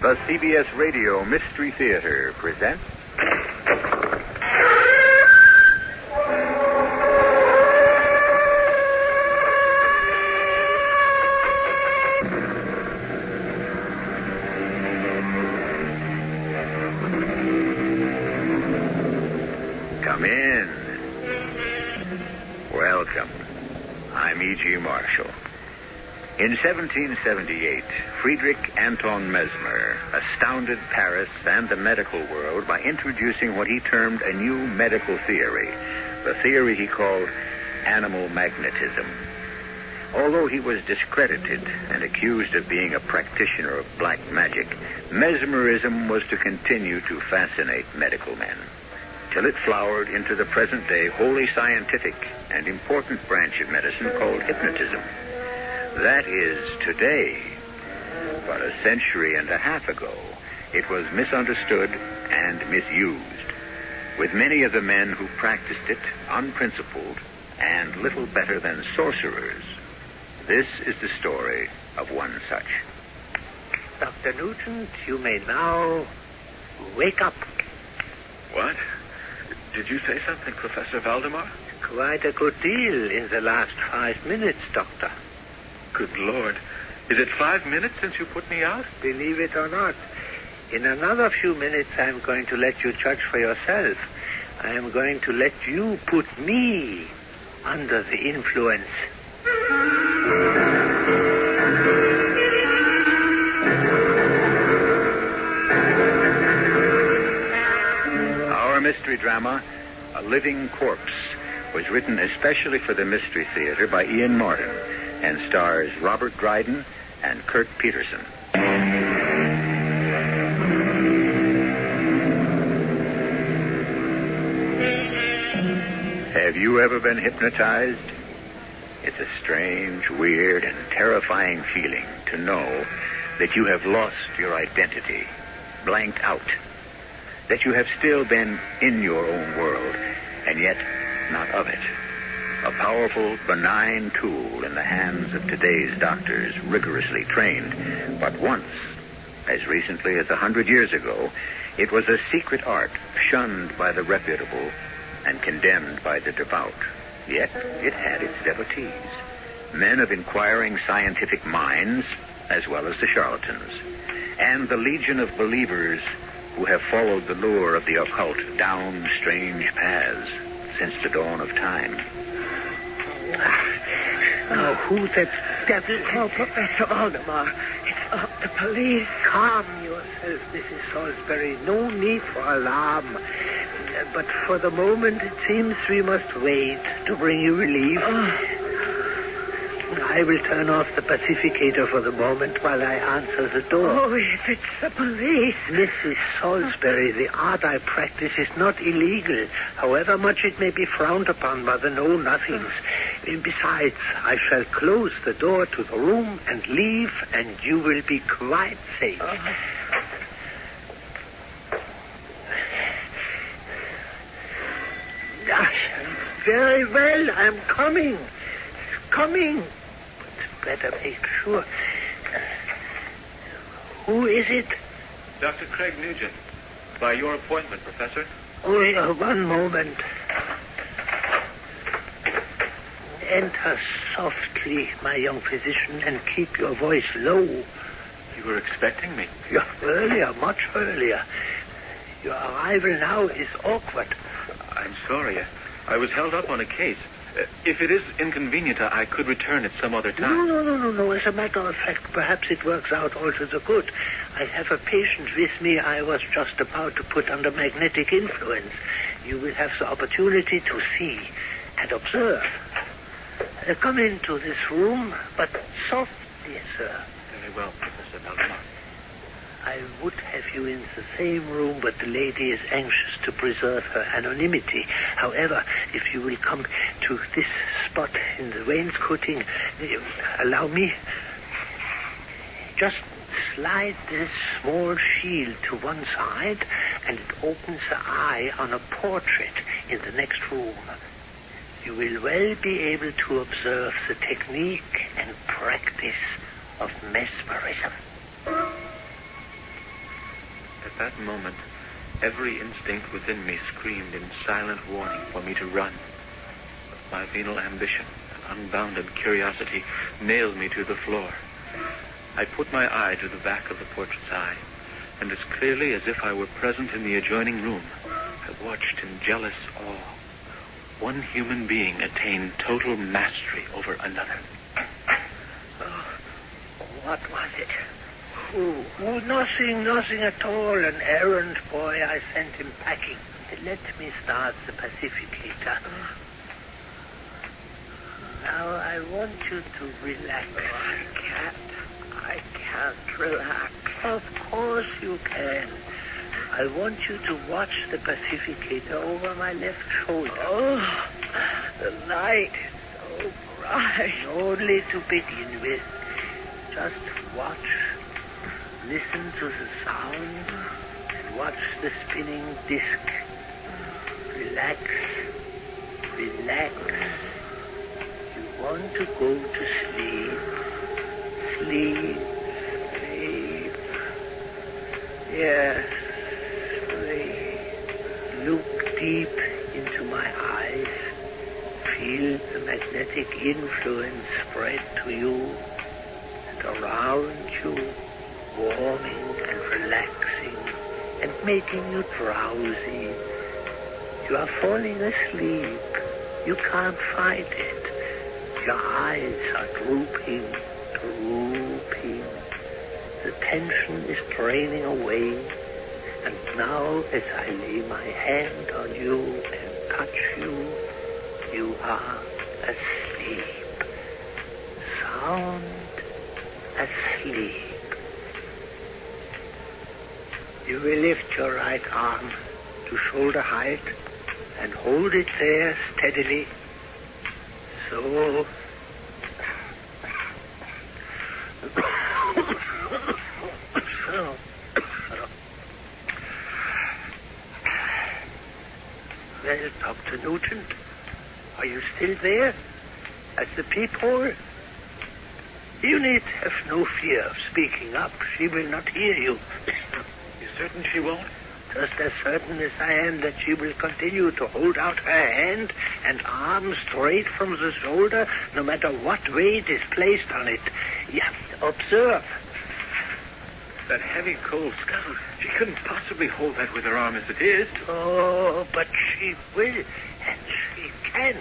The CBS Radio Mystery Theater presents... Come in. Welcome. I'm E.G. Marshall. In 1778, Friedrich Anton Mesmer astounded Paris and the medical world by introducing what he termed a new medical theory, the theory he called animal magnetism. Although he was discredited and accused of being a practitioner of black magic, mesmerism was to continue to fascinate medical men, till it flowered into the present-day wholly scientific and important branch of medicine called hypnotism. That is today. But a century and a half ago, it was misunderstood and misused, with many of the men who practiced it unprincipled and little better than sorcerers. This is the story of one such. Dr. Nugent, you may now wake up. What? Did you say something, Professor Valdemar? Quite a good deal in the last 5 minutes, Doctor. Good Lord. Is it 5 minutes since you put me out? Believe it or not, in another few minutes I'm going to let you judge for yourself. I am going to let you put me under the influence. Our mystery drama, A Living Corpse, was written especially for the Mystery Theater by Ian Martin and stars Robert Dryden and Kirk Peterson. Have you ever been hypnotized? It's a strange, weird, and terrifying feeling to know that you have lost your identity, blanked out, that you have still been in your own world, and yet not of it. A powerful, benign tool in the hands of today's doctors, rigorously trained. But once, as recently as 100 years ago, it was a secret art shunned by the reputable and condemned by the devout. Yet it had its devotees, men of inquiring scientific minds, as well as the charlatans, and the legion of believers who have followed the lure of the occult down strange paths since the dawn of time. Now, who that devil? Oh, Professor Valdemar. It's the police. Calm yourself, Mrs. Salisbury. No need for alarm. But for the moment, it seems we must wait to bring you relief. I will turn off the pacificator for the moment while I answer the door. Oh, if it's the police. Mrs. Salisbury, the art I practice is not illegal, however much it may be frowned upon by the know-nothings. Besides, I shall close the door to the room and leave, and you will be quite safe. Very well, I'm coming. Coming. But better make sure. Who is it? Dr. Craig Nugent. By your appointment, Professor. Oh, one moment. Enter softly, my young physician, and keep your voice low. You were expecting me? Yeah, earlier, much earlier. Your arrival now is awkward. I'm sorry. I was held up on a case. If it is inconvenient, I could return at some other time. No. As a matter of fact, perhaps it works out all to the good. I have a patient with me I was just about to put under magnetic influence. You will have the opportunity to see and observe. Come into this room, but softly, sir. Very well, Professor Valdemar. I would have you in the same room, but the lady is anxious to preserve her anonymity. However, if you will come to this spot in the wainscoting, allow me. Just slide this small shield to one side, and it opens the eye on a portrait in the next room. You will well be able to observe the technique and practice of mesmerism. that moment, every instinct within me screamed in silent warning for me to run. But my venal ambition and unbounded curiosity nailed me to the floor. I put my eye to the back of the portrait's eye, and as clearly as if I were present in the adjoining room, I watched in jealous awe one human being attain total mastery over another. What was it? Oh, nothing at all. An errand boy. I sent him packing. Let me start the pacificator. Now I want you to relax. I can't relax. Of course you can. I want you to watch the pacificator over my left shoulder. Oh, the light is so bright. Only to begin with. Just watch. Listen to the sound and watch the spinning disc. Relax. Relax. You want to go to sleep. Sleep. Sleep. Yes. Sleep. Look deep into my eyes. Feel the magnetic influence spread to you and around you, warming and relaxing and making you drowsy. You are falling asleep. You can't fight it. Your eyes are drooping. The tension is draining away. And now, as I lay my hand on you and touch you, you are asleep. Sound asleep. You will lift your right arm to shoulder height and hold it there steadily. So. Well, Dr. Nugent, are you still there? At the peephole? You need have no fear of speaking up. She will not hear you. You certain she won't? Just as certain as I am that she will continue to hold out her hand and arm straight from the shoulder, no matter what weight is placed on it. Yeah, observe. That heavy cold skull. She couldn't possibly hold that with her arm as it is. Oh, but she will, and she can.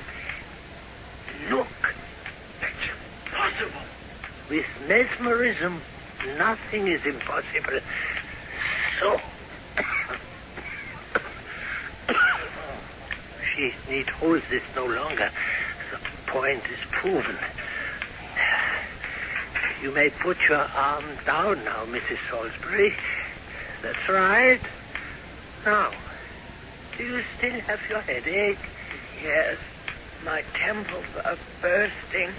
Look. That's impossible. With mesmerism, nothing is impossible. So. She need hold this no longer. The point is proven. You may put your arm down now, Mrs. Salisbury. That's right. Now, do you still have your headache? Yes, my temples are bursting.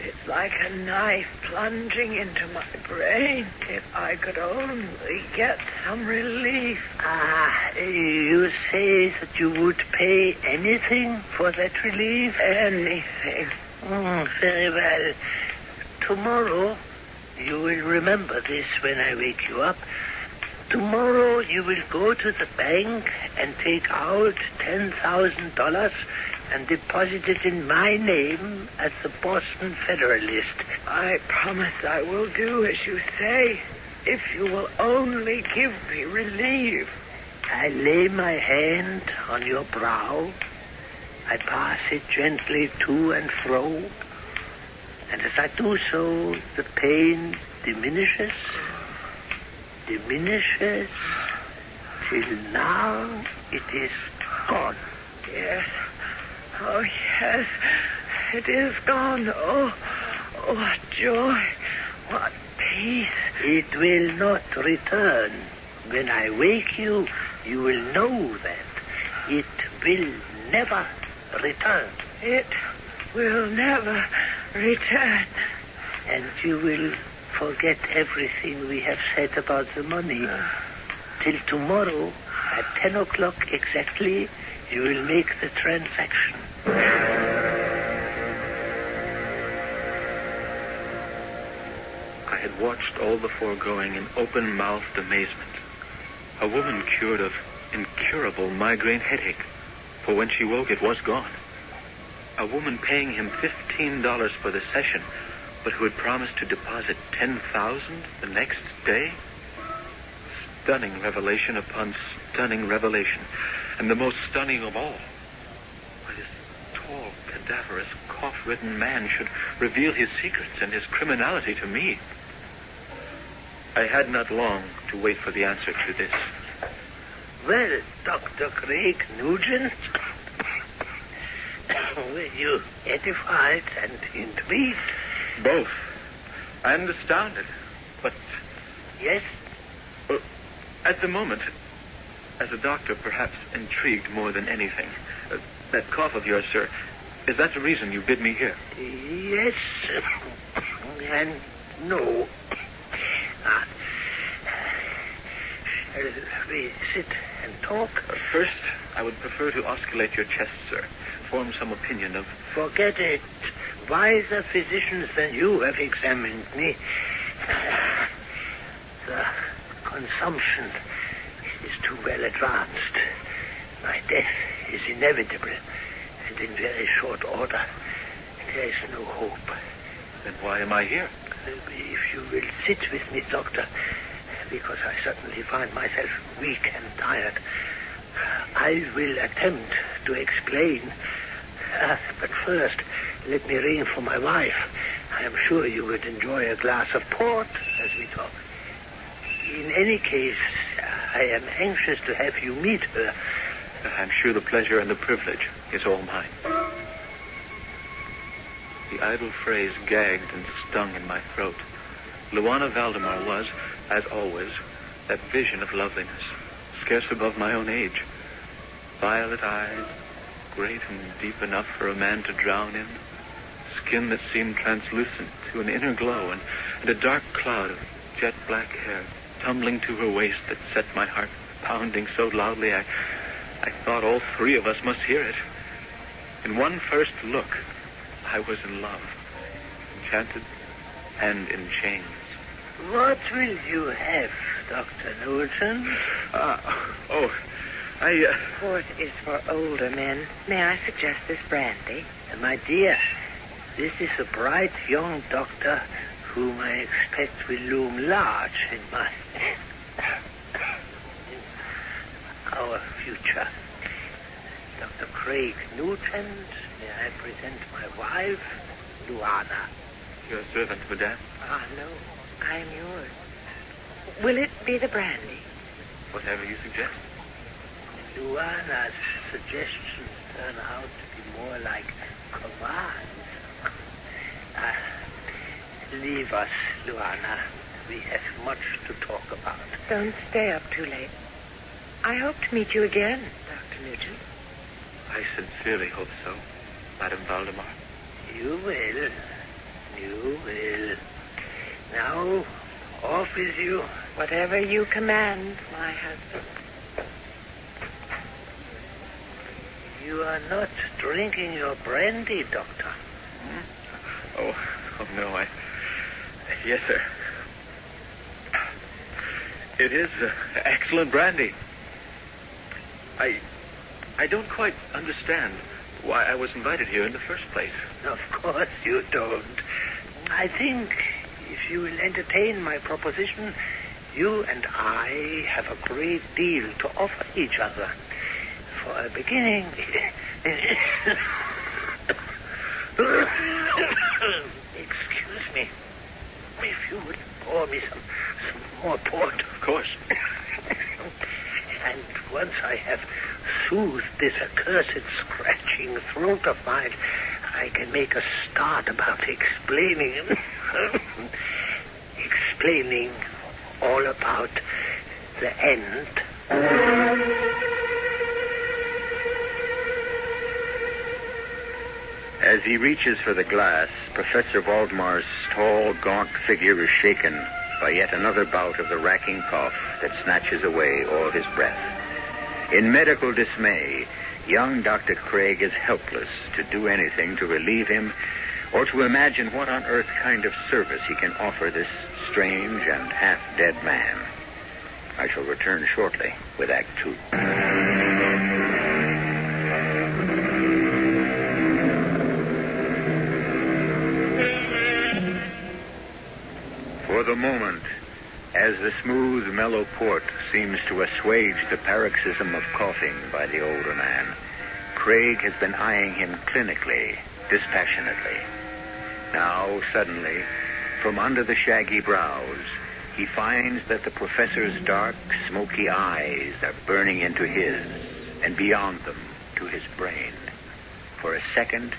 It's like a knife plunging into my brain. If I could only get some relief. Ah, you say that you would pay anything for that relief? Anything. Very well. Tomorrow, you will remember this when I wake you up. Tomorrow, you will go to the bank and take out $10,000 and deposit it in my name as the Boston Federalist. I promise I will do as you say, if you will only give me relief. I lay my hand on your brow. I pass it gently to and fro. And as I do so, the pain diminishes, till now it is gone. Yes. Oh, yes. It is gone. Oh, what joy. What peace. It will not return. When I wake you, you will know that. It will never return. It will never return. And you will forget everything we have said about the money. Till tomorrow, at 10 o'clock exactly, you will make the transaction. I had watched all the foregoing in open-mouthed amazement. A woman cured of incurable migraine headache, for when she woke it was gone. A woman paying him $15 for the session, but who had promised to deposit $10,000 the next day? Stunning revelation upon stunning revelation, and the most stunning of all, why this tall, cadaverous, cough-ridden man should reveal his secrets and his criminality to me. I had not long to wait for the answer to this. Well, Dr. Craig Nugent, were you edified and intrigued? Both. And astounded. But Yes? at the moment, as a doctor, perhaps intrigued more than anything. That cough of yours, sir, is that the reason you bid me here? Yes and no. Shall we sit and talk? First, I would prefer to auscultate your chest, sir. Form some opinion of... Forget it. Wiser physicians than you have examined me. The consumption is too well advanced. My death is inevitable, and in very short order. There is no hope. Then why am I here? If you will sit with me, doctor, because I certainly find myself weak and tired, I will attempt to explain. But first, let me ring for my wife. I am sure you would enjoy a glass of port as we talk. In any case, I am anxious to have you meet her. I'm sure the pleasure and the privilege is all mine. The idle phrase gagged and stung in my throat. Luana Valdemar was, as always, that vision of loveliness, scarce above my own age. Violet eyes, great and deep enough for a man to drown in. Skin that seemed translucent to an inner glow, and a dark cloud of jet black hair tumbling to her waist that set my heart pounding so loudly I thought all three of us must hear it. In one first look, I was in love, enchanted and in chains. What will you have, Dr. Newton? Port is for older men. May I suggest this brandy? My dear, this is a bright young doctor whom I expect will loom large in our future. Dr. Craig Nugent, may I present my wife, Luana. Your servant, madame. No. I'm yours. Will it be the brandy? Whatever you suggest. Luana's suggestions turn out to be more like commands. Leave us, Luana. We have much to talk about. Don't stay up too late. I hope to meet you again, Dr. Nugent. I sincerely hope so, Madame Valdemar. You will. You will. Now, off with you. Whatever you command, my husband. You are not drinking your brandy, Doctor. Oh, no, Yes, sir. It is excellent brandy. I don't quite understand why I was invited here in the first place. Of course you don't. I think if you will entertain my proposition, you and I have a great deal to offer each other. For a beginning... Excuse me. If you would pour me some more port. Of course. And once I have soothed this accursed scratching throat of mine, I can make a start about explaining all about the end. As he reaches for the glass, Professor Valdemar's tall, gaunt figure is shaken by yet another bout of the racking cough that snatches away all his breath. In medical dismay, young Dr. Craig is helpless to do anything to relieve him or to imagine what on earth kind of service he can offer this strange and half-dead man. I shall return shortly with Act 2. For the moment, as the smooth, mellow port seems to assuage the paroxysm of coughing by the older man, Craig has been eyeing him clinically, dispassionately. Now, suddenly, from under the shaggy brows, he finds that the professor's dark, smoky eyes are burning into his, and beyond them, to his brain. For a second,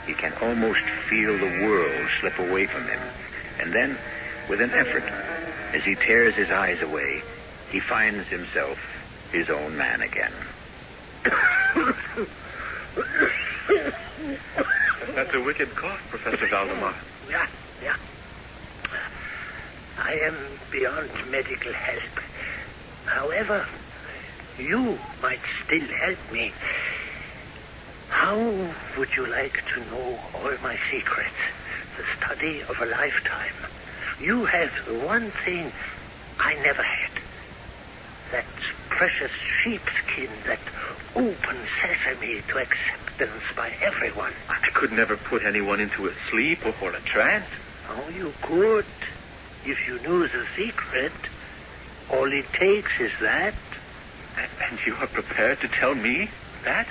he can almost feel the world slip away from him. And then, with an effort, as he tears his eyes away, he finds himself his own man again. That's a wicked cough, Professor Valdemar. Yeah. I am beyond medical help. However, you might still help me. How would you like to know all my secrets? The study of a lifetime. You have the one thing I never had. That precious sheepskin, that open sesame to acceptance by everyone. I could never put anyone into a sleep or a trance. Oh, you could, if you knew the secret. All it takes is that. And you are prepared to tell me that?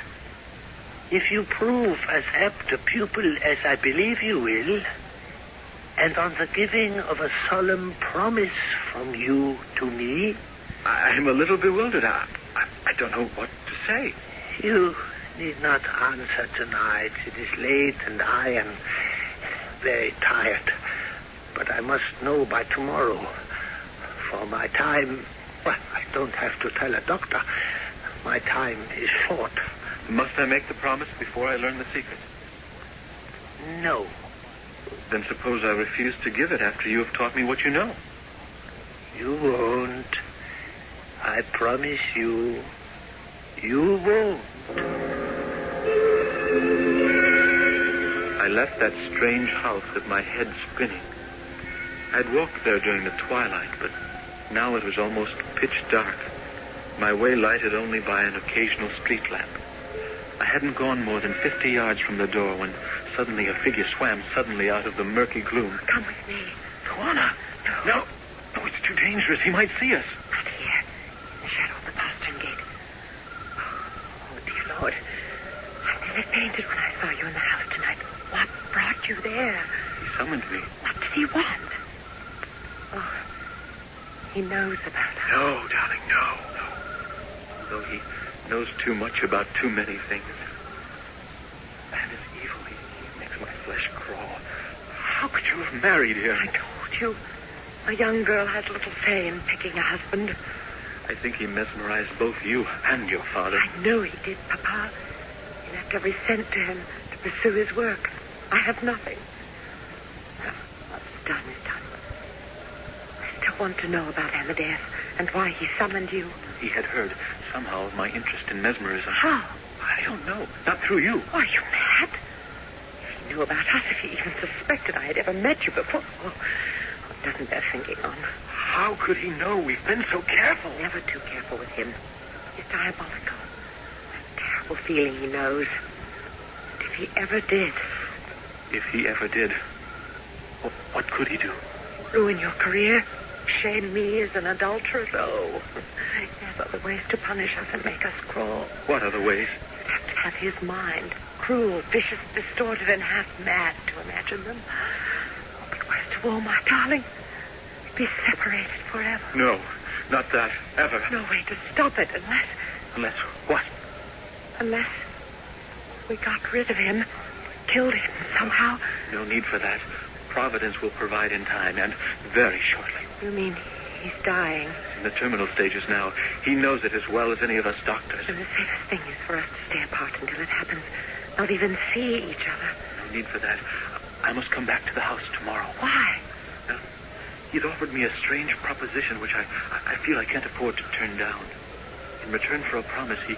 If you prove as apt a pupil as I believe you will, and on the giving of a solemn promise from you to me. I'm a little bewildered. I don't know what to say. You need not answer tonight. It is late and I am very tired. But I must know by tomorrow. For my time, well, I don't have to tell a doctor. My time is short. Must I make the promise before I learn the secret? No. Then suppose I refuse to give it after you have taught me what you know. You won't. I promise you. You won't. I left that strange house with my head spinning. I'd walked there during the twilight, but now it was almost pitch dark. My way lighted only by an occasional street lamp. I hadn't gone more than 50 yards from the door when suddenly a figure swam suddenly out of the murky gloom. Come with me. Tawana! No, it's too dangerous. He might see us. Not here. In the shadow of the postern gate. Oh, dear Lord. I nearly fainted when I saw you in the house tonight. What brought you there? He summoned me. What did he want? Oh, he knows about us. No, darling, no. Though he knows too much about too many things. Man is evil. He makes my flesh crawl. How could you have married him? I told you. A young girl has little say in picking a husband. I think he mesmerized both you and your father. I know he did, Papa. He left every cent to him to pursue his work. I have nothing. Well, what's done is done. I still want to know about Amadeus and why he summoned you. He had heard somehow of my interest in mesmerism. How? I don't know. Not through you. Are you mad? If he knew about us, if he even suspected I had ever met you before, what doesn't bear thinking on? How could he know? We've been so careful. Never too careful with him. He's diabolical. A terrible feeling he knows. And if he ever did... If he ever did, what could he do? Ruin your career? Shame me as an adulteress? Oh, there's other ways to punish us and make us crawl. What other ways? You'd have to have his mind. Cruel, vicious, distorted, and half mad to imagine them. But worst of all, my darling, we'd be separated forever. No, not that. Ever. No way to stop it unless... Unless what? Unless we got rid of him, killed him somehow. No need for that. Providence will provide in time, and very shortly. You mean he's dying? In the terminal stages now. He knows it as well as any of us doctors. And the safest thing is for us to stay apart until it happens. Not even see each other. No need for that. I must come back to the house tomorrow. Why? He'd offered me a strange proposition which I feel I can't afford to turn down. In return for a promise, he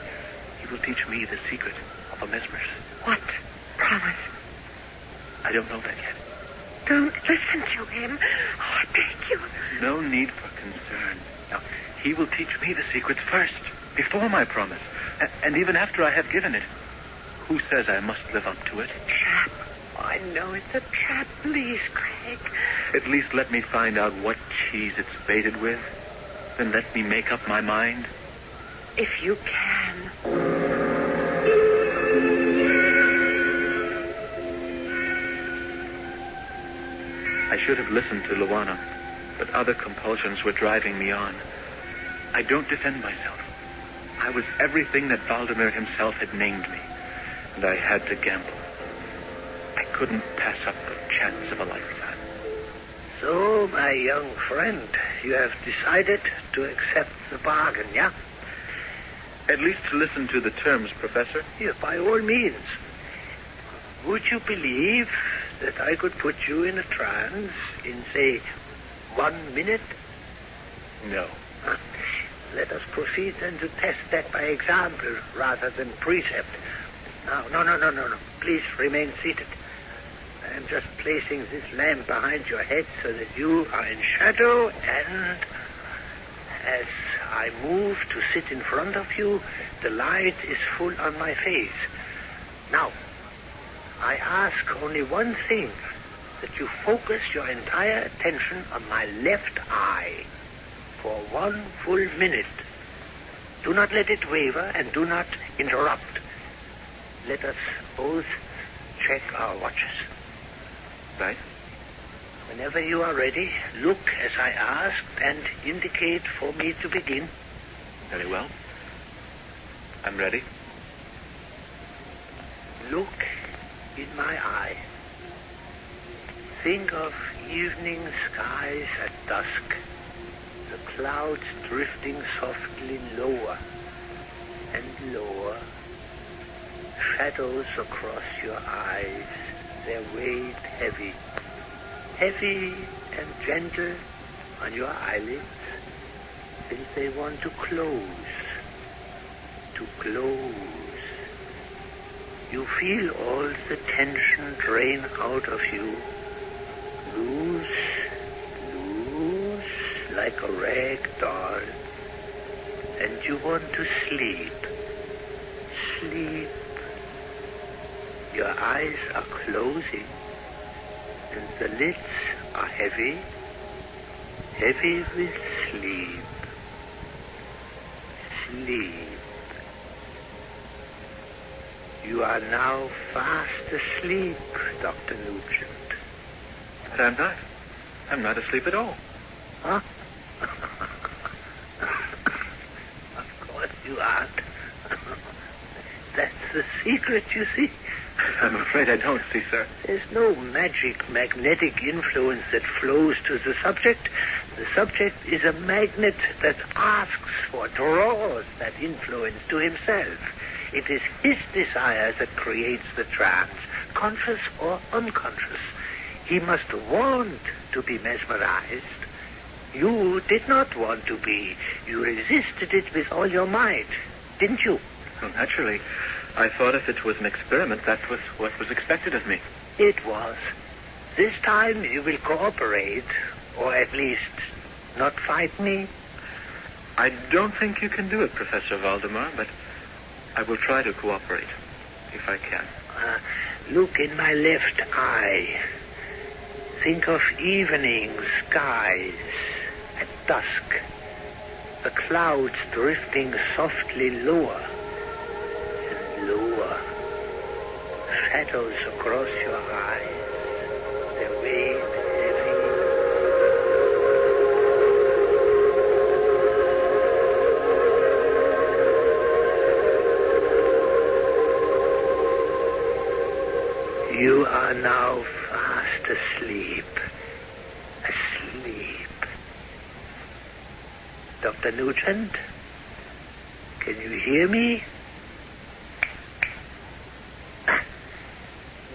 will teach me the secret of a mesmerist. What promise? I don't know that yet. Don't listen to him. Oh, I beg you. No need for concern. Now, he will teach me the secrets first, before my promise, and even after I have given it. Who says I must live up to it? Trap. I know it's a trap. Please, Craig. At least let me find out what cheese it's baited with. Then let me make up my mind. If you can. I should have listened to Luana, but other compulsions were driving me on. I don't defend myself. I was everything that Valdemar himself had named me, and I had to gamble. I couldn't pass up the chance of a lifetime. So, my young friend, you have decided to accept the bargain, yeah? At least to listen to the terms, Professor. Yes, by all means. Would you believe that I could put you in a trance in, say, 1 minute? No. Let us proceed then to test that by example rather than precept. Now, no. Please remain seated. I am just placing this lamp behind your head so that you are in shadow, and as I move to sit in front of you, the light is full on my face. Now, I ask only one thing, that you focus your entire attention on my left eye for 1 full minute. Do not let it waver and do not interrupt. Let us both check our watches. Right. Whenever you are ready, look as I asked and indicate for me to begin. Very well. I'm ready. Look in my eye. Think of evening skies at dusk. The clouds drifting softly lower and lower. Shadows across your eyes, their weight heavy. Heavy and gentle on your eyelids, since they want to close. To close. You feel all the tension drain out of you. Loose, like a rag doll. And you want to sleep. Sleep. Your eyes are closing, and the lids are heavy, heavy with sleep. Sleep. You are now fast asleep, Dr. Nugent. But I'm not. I'm not asleep at all. Huh? Of course you aren't. That's the secret, you see. I'm afraid I don't see, sir. There's no magic magnetic influence that flows to the subject. The subject is a magnet that asks for, draws that influence to himself. It is his desire that creates the trance, conscious or unconscious. He must want to be mesmerized. You did not want to be. You resisted it with all your might, didn't you? Well, naturally. I thought if it was an experiment, that was what was expected of me. It was. This time you will cooperate, or at least not fight me. I don't think you can do it, Professor Valdemar, but I will try to cooperate, if I can. Look in my left eye. Think of evening skies at dusk. The clouds drifting softly lower and lower. Shadows across your eyes. Their weight heavy. You are now fast asleep. Asleep. Dr. Nugent, can you hear me?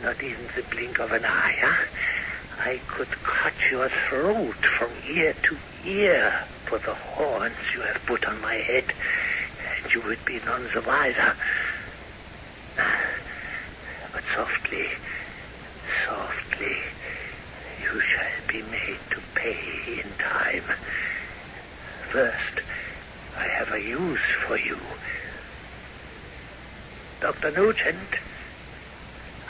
Not even the blink of an eye, huh? I could cut your throat from ear to ear for the horns you have put on my head, and you would be none the wiser. But softly, softly, you shall be made to pay in time. First, a use for you. Dr. Nugent,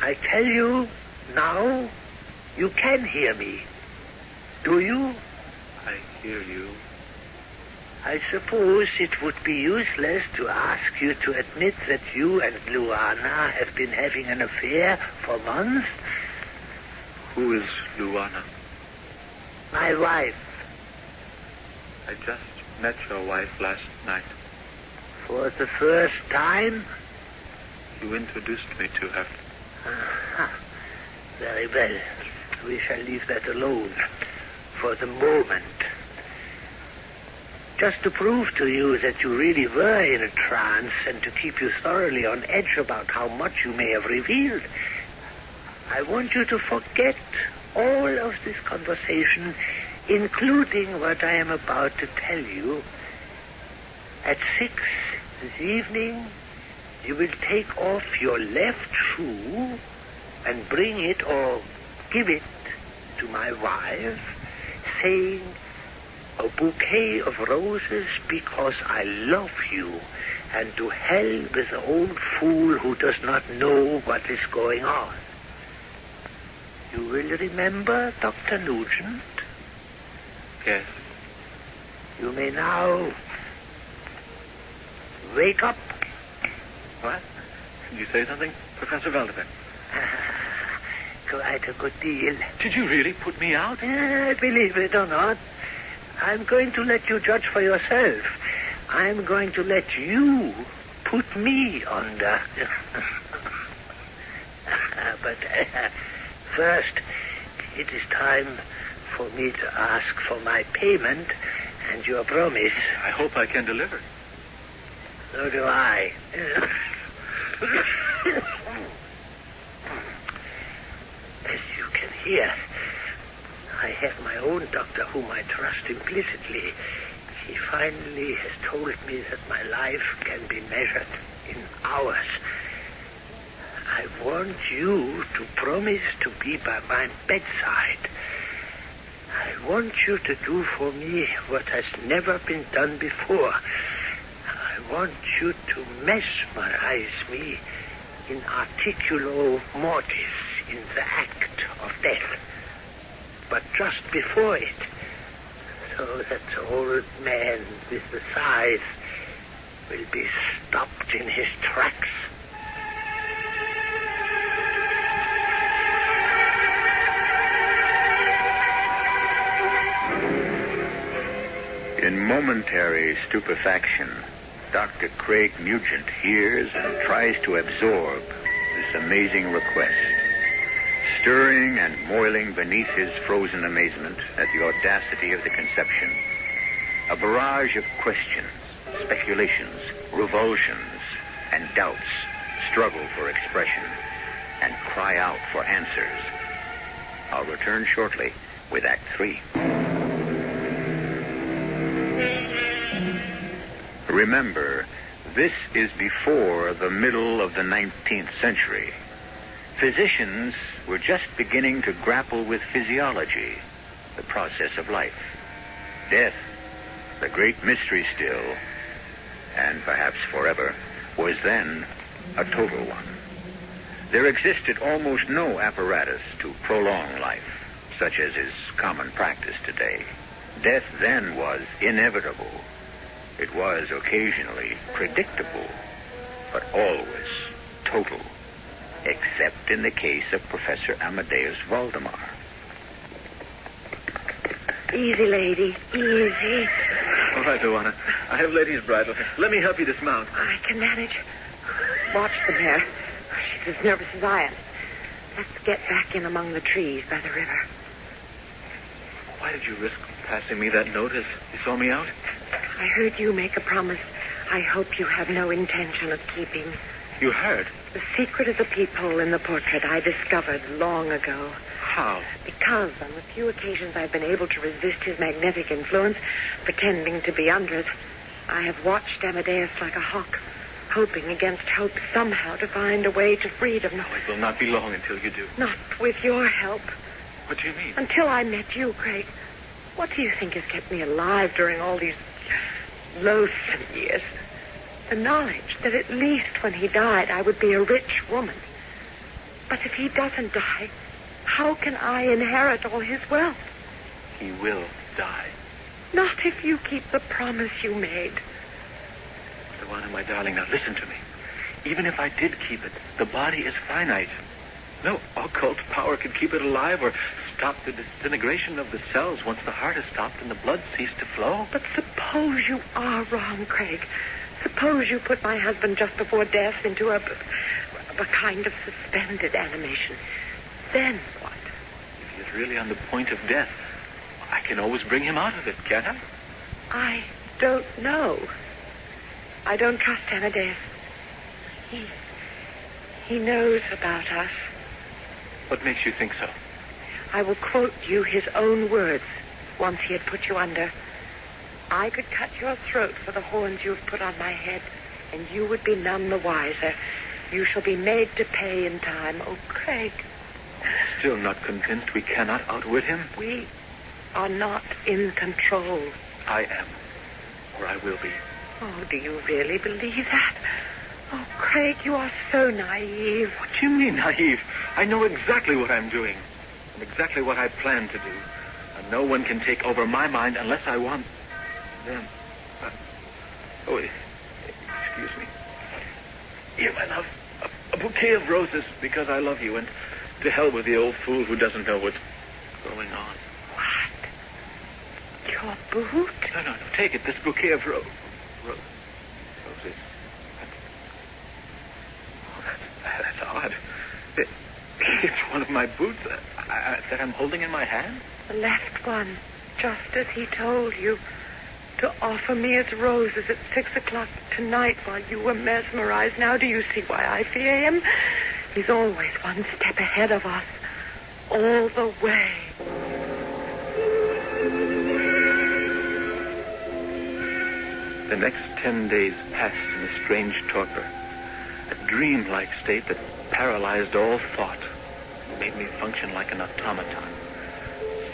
I tell you now, you can hear me. Do you? I hear you. I suppose it would be useless to ask you to admit that you and Luana have been having an affair for months. Who is Luana? My wife. I just met your wife last night. For the first time? You introduced me to her. Very well. We shall leave that alone for the moment. Just to prove to you that you really were in a trance and to keep you thoroughly on edge about how much you may have revealed, I want you to forget all of this conversation, including what I am about to tell you. At 6 this evening, you will take off your left shoe and bring it or give it to my wife, saying, "A bouquet of roses because I love you, and to hell with the old fool who does not know what is going on." You will remember, Dr. Nugent? Yes. You may now wake up. What? Did you say something, Professor Veldeman? Quite a good deal. Did you really put me out? Believe it or not, I'm going to let you judge for yourself. I'm going to let you put me under. But first, it is time for me to ask for my payment and your promise. I hope I can deliver. So do I. As you can hear, I have my own doctor whom I trust implicitly. He finally has told me that my life can be measured in hours. I want you to promise to be by my bedside. I want you to do for me what has never been done before. I want you to mesmerize me in articulo mortis, in the act of death. But just before it, so that the old man with the scythe will be stopped in his tracks. In momentary stupefaction, Dr. Craig Nugent hears and tries to absorb this amazing request. Stirring and moiling beneath his frozen amazement at the audacity of the conception, a barrage of questions, speculations, revulsions, and doubts struggle for expression and cry out for answers. I'll return shortly with Act 3. Remember, this is before the middle of the 19th century. Physicians were just beginning to grapple with physiology, the process of life. Death, the great mystery still, and perhaps forever, was then a total one. There existed almost no apparatus to prolong life, such as is common practice today. Death then was inevitable. It was occasionally predictable, but always total, except in the case of Professor Amadeus Valdemar. Easy, lady. Easy. All right, Luana. I have Lady's bridle. Let me help you dismount. I can manage. Watch the mare. She's as nervous as I am. Let's get back in among the trees by the river. Why did you risk passing me that note as you saw me out? I heard you make a promise I hope you have no intention of keeping. You heard? The secret of the peephole in the portrait I discovered long ago. How? Because on the few occasions I've been able to resist his magnetic influence, pretending to be under it, I have watched Amadeus like a hawk, hoping against hope somehow to find a way to freedom. Oh, it will not be long until you do. Not with your help. What do you mean? Until I met you, Craig. What do you think has kept me alive during all these loathsome years. The knowledge that at least when he died I would be a rich woman. But if he doesn't die, how can I inherit all his wealth? He will die. Not if you keep the promise you made. Tawana, my darling, now listen to me. Even if I did keep it, the body is finite. No occult power could keep it alive or stop the disintegration of the cells once the heart is stopped and the blood ceased to flow. But suppose you are wrong, Craig. Suppose you put my husband just before death into a kind of suspended animation. Then what? If he is really on the point of death, I can always bring him out of it, can't I? I don't know. I don't trust Amadeus. He knows about us. What makes you think so? I will quote you his own words once he had put you under. I could cut your throat for the horns you have put on my head, and you would be none the wiser. You shall be made to pay in time. Oh, Craig. Still not convinced we cannot outwit him? We are not in control. I am, or I will be. Oh, do you really believe that? Oh, Craig, you are so naive. What do you mean, naive? I know exactly what I'm doing, and exactly what I plan to do. And no one can take over my mind unless I want them. Excuse me. Here, my love, a bouquet of roses because I love you, and to hell with the old fool who doesn't know what's going on. What? Your boot? No, take it, this bouquet of roses. That's odd. It's one of my boots that I'm holding in my hand. The left one, just as he told you, to offer me as roses at 6 o'clock tonight while you were mesmerized. Now do you see why I fear him? He's always one step ahead of us, all the way. The next 10 days passed in a strange torpor, a dream-like state that paralyzed all thought, made me function like an automaton.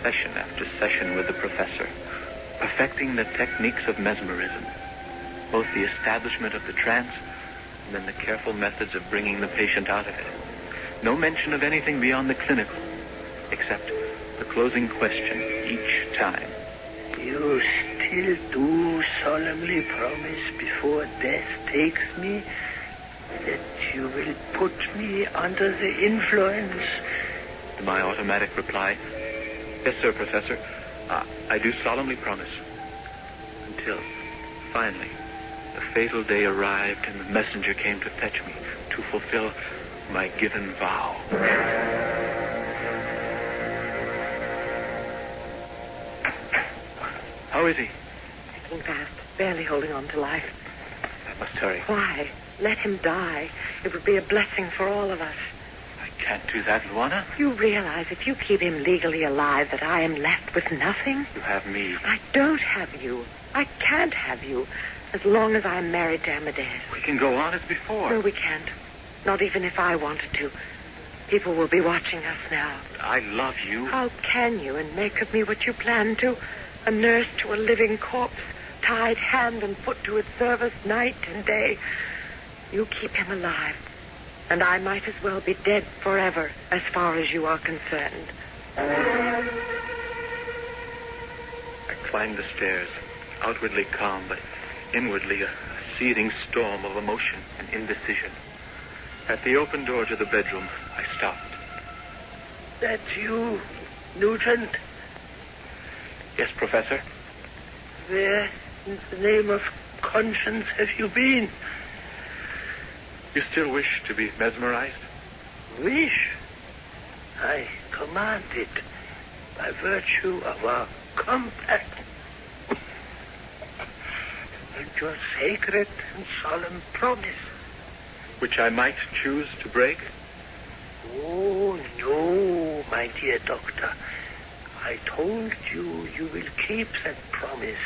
Session after session with the professor, perfecting the techniques of mesmerism, both the establishment of the trance and then the careful methods of bringing the patient out of it. No mention of anything beyond the clinical, except the closing question each time. You still do solemnly promise before death takes me that you will put me under the influence? My automatic reply, yes, sir, Professor. I do solemnly promise. Until, finally, the fatal day arrived and the messenger came to fetch me to fulfill my given vow. How is he? Sinking fast, barely holding on to life. I must hurry. Why? Let him die. It would be a blessing for all of us. I can't do that, Luana. You realize if you keep him legally alive that I am left with nothing? You have me. I don't have you. I can't have you as long as I'm married to Amadeus. We can go on as before. No, we can't. Not even if I wanted to. People will be watching us now. I love you. How can you and make of me what you plan to? A nurse to a living corpse, tied hand and foot to its service night and day. You keep him alive, and I might as well be dead forever as far as you are concerned. I climbed the stairs, outwardly calm, but inwardly a seething storm of emotion and indecision. At the open door to the bedroom, I stopped. That's you, Nugent? Yes, Professor? Where, in the name of conscience, have you been? You still wish to be mesmerized? Wish? I command it by virtue of our compact and your sacred and solemn promise. Which I might choose to break? Oh, no, my dear doctor. I told you will keep that promise.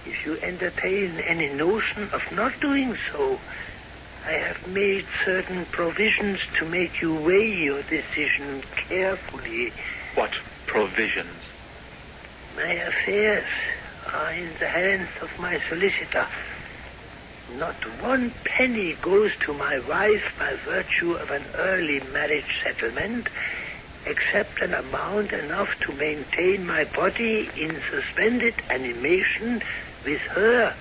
If you entertain any notion of not doing so, I have made certain provisions to make you weigh your decision carefully. What provisions? My affairs are in the hands of my solicitor. Not one penny goes to my wife by virtue of an early marriage settlement, except an amount enough to maintain my body in suspended animation with her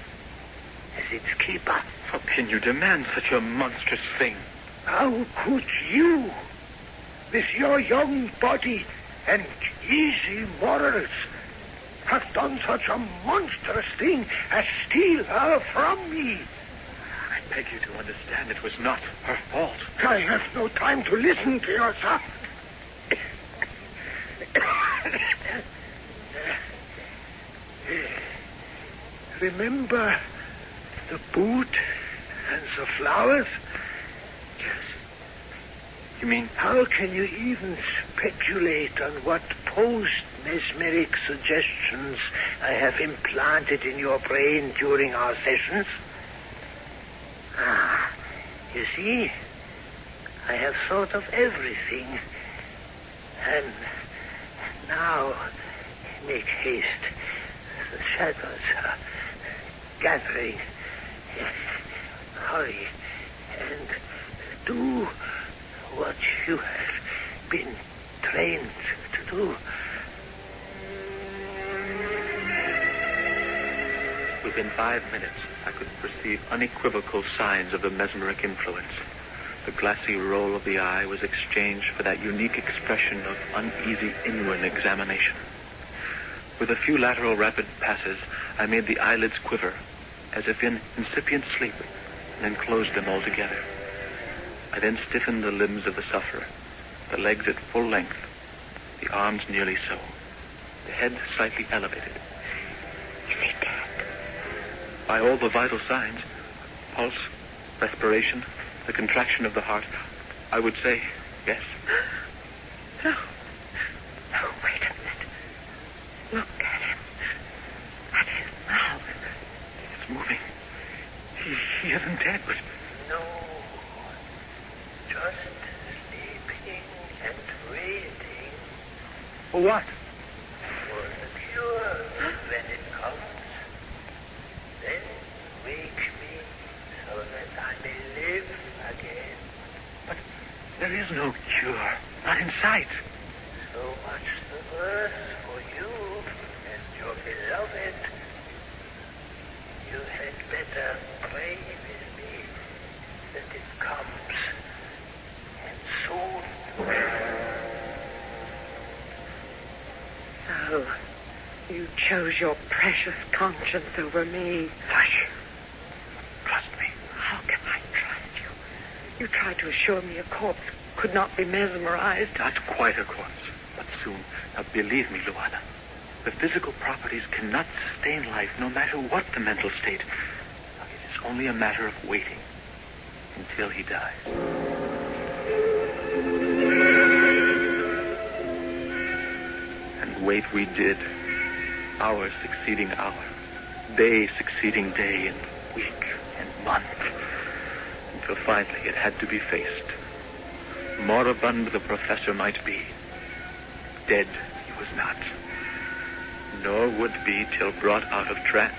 as its keeper. How can you demand such a monstrous thing? How could you, with your young body and easy morals, have done such a monstrous thing as steal her from me? I beg you to understand it was not her fault. I have no time to listen to you, sir. Remember the boot and the flowers? Yes. You mean... How can you even speculate on what post-mesmeric suggestions I have implanted in your brain during our sessions? You see, I have thought of everything. And now, make haste. The shadows are gathering. Hurry and do what you have been trained to do. Within 5 minutes, I could perceive unequivocal signs of the mesmeric influence. The glassy roll of the eye was exchanged for that unique expression of uneasy inward examination. With a few lateral rapid passes, I made the eyelids quiver, as if in incipient sleep, and then closed them altogether. I then stiffened the limbs of the sufferer, the legs at full length, the arms nearly so, the head slightly elevated. Is he dead? By all the vital signs, pulse, respiration, the contraction of the heart, I would say yes. No. No, wait a minute. Look at him. At his mouth. It's moving. He isn't dead, but... No. Just sleeping and waiting. For what? For the cure when it comes. Then wake me so that I may live again. But there is no cure. Not in sight. So much the worse for you and your beloved. You had better pray with me that it comes, and soon. So, you chose your precious conscience over me. Hush. Trust me. How can I trust you? You tried to assure me a corpse could not be mesmerized. Not quite a corpse, but soon. Now, believe me, Luana, the physical properties cannot sustain life, no matter what the mental state. It is only a matter of waiting until he dies. And wait we did, hour succeeding hour, day succeeding day, and week and month, until finally it had to be faced. Moribund the professor might be, dead he was not, nor would be till brought out of trance.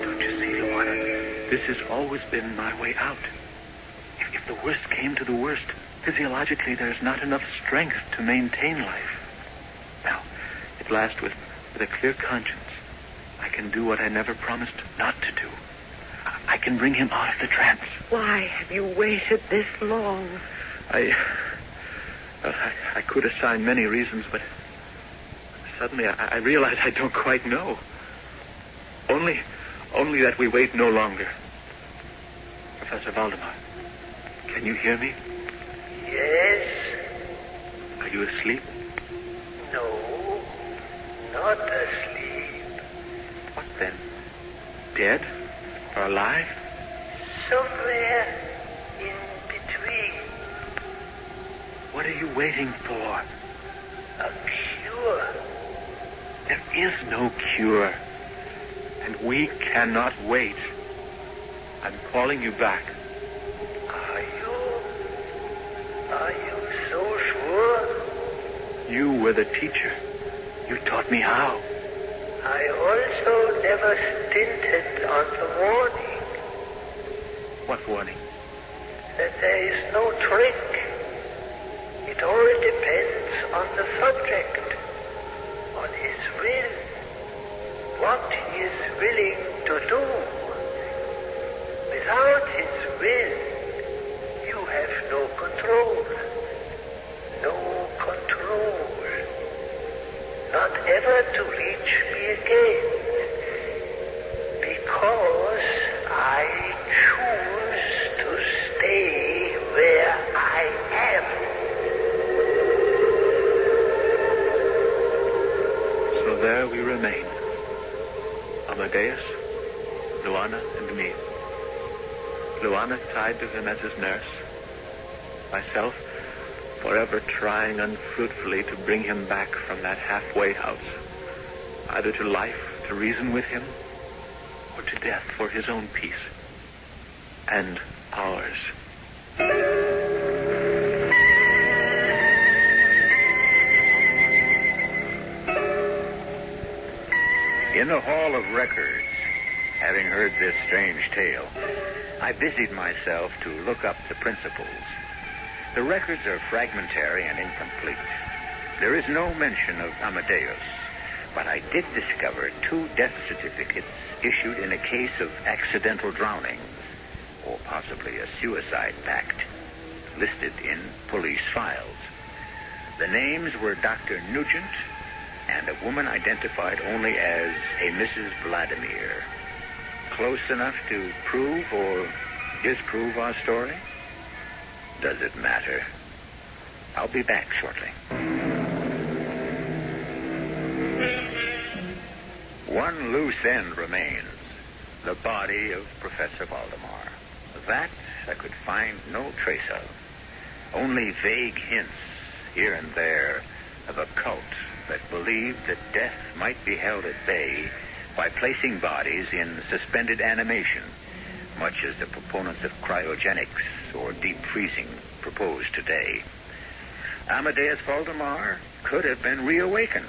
Don't you see, Luana, this has always been my way out. If the worst came to the worst, physiologically there's not enough strength to maintain life. Now, at last, with a clear conscience, I can do what I never promised not to do. I can bring him out of the trance. Why have you waited this long? I could assign many reasons, but suddenly I realize I don't quite know. Only that we wait no longer. Professor Valdemar, can you hear me? Yes? Are you asleep? No, not asleep. What then? Dead? Or alive? Somewhere in between. What are you waiting for? A cure. There is no cure. And we cannot wait. I'm calling you back. Are you so sure? You were the teacher. You taught me how. I also never stinted on the warning What warning? that there is no trick. It all depends on the subject, on his will, what he is willing to do. Without his will, you have no control. No control. Not ever to reach me again. Because I choose to stay where I am. So there we remain. Amadeus, Luana, and me. Luana tied to him as his nurse. Myself, forever trying unfruitfully to bring him back from that halfway house, either to life to reason with him, or to death for his own peace. And ours. In the Hall of Records, having heard this strange tale, I busied myself to look up the principles. The records are fragmentary and incomplete. There is no mention of Amadeus, but I did discover 2 death certificates issued in a case of accidental drowning, or possibly a suicide pact, listed in police files. The names were Dr. Nugent and a woman identified only as a Mrs. Vladimir. Close enough to prove or disprove our story? Does it matter? I'll be back shortly. One loose end remains. The body of Professor Valdemar. That I could find no trace of. Only vague hints here and there of a cult that believed that death might be held at bay by placing bodies in suspended animation, much as the proponents of cryogenics or deep freezing propose today. Amadeus Valdemar could have been reawakened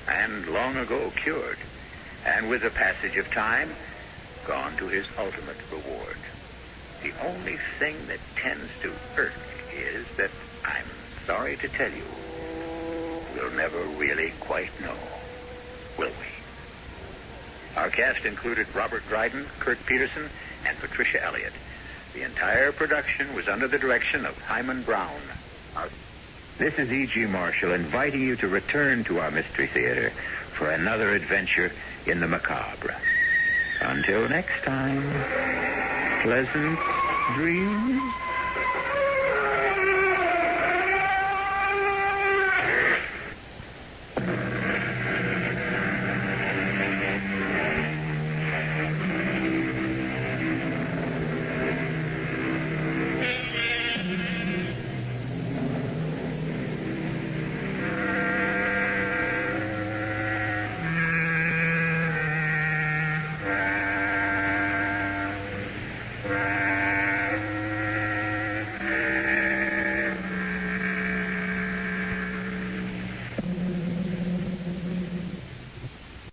and long ago cured, and with the passage of time, gone to his ultimate reward. The only thing that tends to irk is that I'm sorry to tell you, we'll never really quite know, will we? Our cast included Robert Dryden, Kirk Peterson, and Patricia Elliott. The entire production was under the direction of Hyman Brown. This is E.G. Marshall inviting you to return to our Mystery Theater for another adventure in the macabre. Until next time, pleasant dreams.